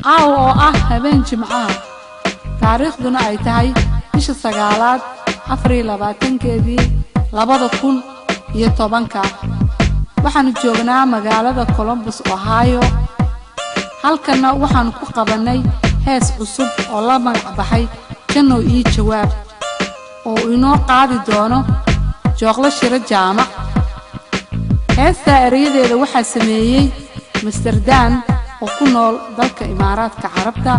oo habeen jimcaha taariikhduna ay tahay bisha 9aad 24keedii 2010 waxaan joognaa magaalada Columbus Ohio halkana waxaan ku qabanay hees cusub oo la magac baxay Janno ii jawaab oo inoo qaadi doono Jooqla Shiro Jaamac heesta eriyadeeda waxaa sameeyay Mr. Dan oo ku nool dalka Imaaraadka Carabta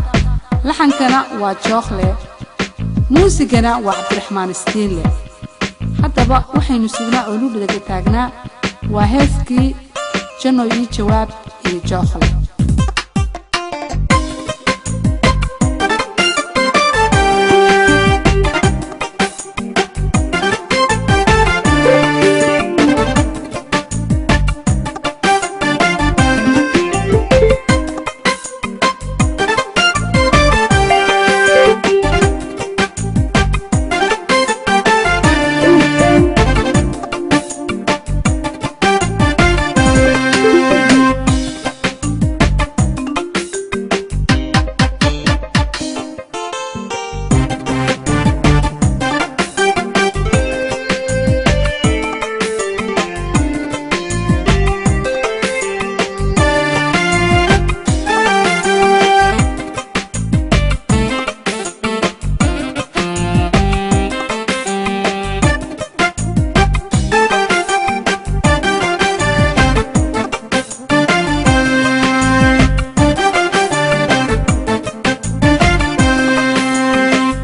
laxankana waa Jooqle muusigana waa Cabdiraxmaan Istiinle haddaba waxaynu sugnaa oo luudada taagnaa waa heeskii Janno ii jawaab iyo Jooqle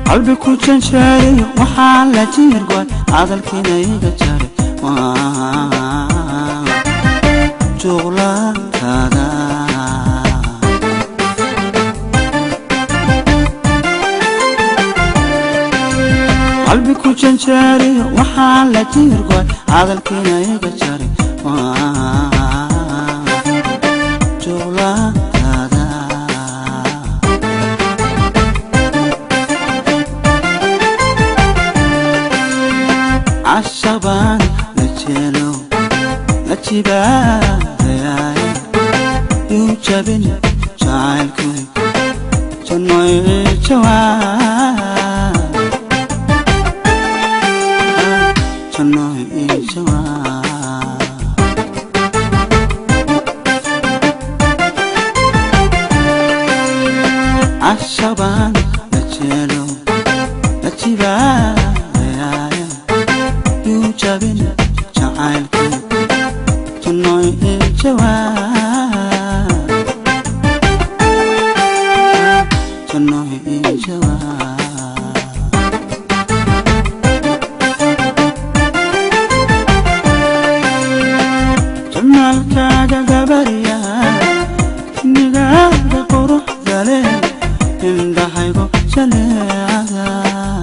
قلبي كل شاري وحال جيرقوي هذا الكينا يجاري جولا هذا قلبي كل شاري وحال جيرقوي هذا الكينا يجاري جولا عالشبان لجيلو لجيبايا يوجبني جعلكوي جنو جواب جنو جواب عالشبان لجيلو لجيبايا يوجبني جعلكوي جنو جواب جنو جواب جمالك جبريا نجاك قروح ذلك إن دحيقو شليعة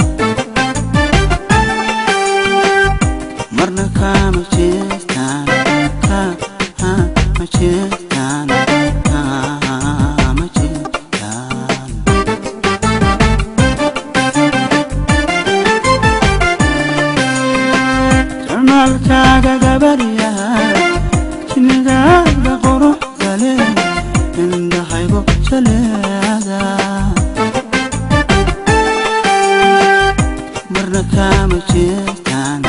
مرنا كما جيستان كما جيستان كما جيستان جمالك جبريا نجاك قروح ذلك إن دحيقو شليعة مرنا كما جيستان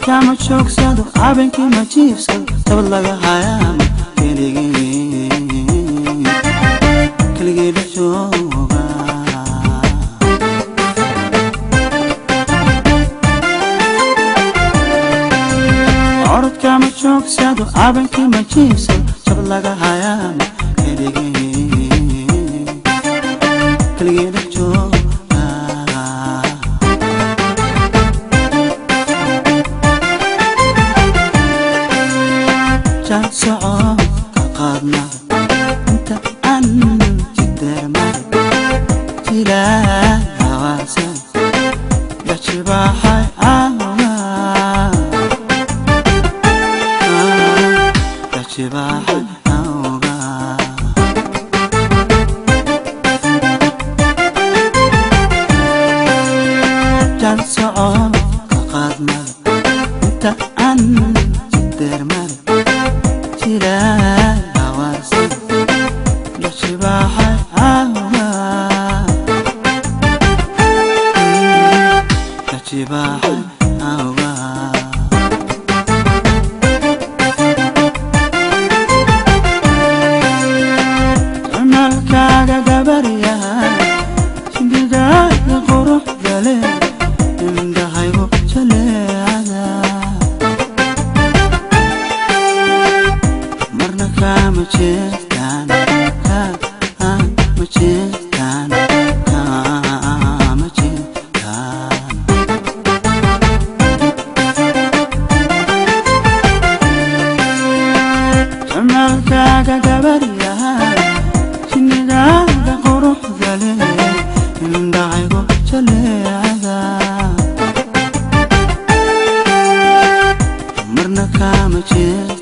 orodkama joogsado habeenkii ma jiifsado dabad laga hayaama keligii dhex jooga orodkama joogsado habeenkii ma jiifsado dabad laga hayaama keligii dhex jooga socod ka qaadna inta aan jideermar jilaa hawaasan gajibaaxay awga gajibaaxay awga jan socod ka qaadna inta aan jideermar Malkaaga gabaryahay sindigaaga quruxda leh indhahaygu jaleecada marna kama jeestaan ma jeestaan kama jeestaan malkaaga gabaryahay sindigaaga quruxda leh indhahaygu jaleecada marna kama jeestaan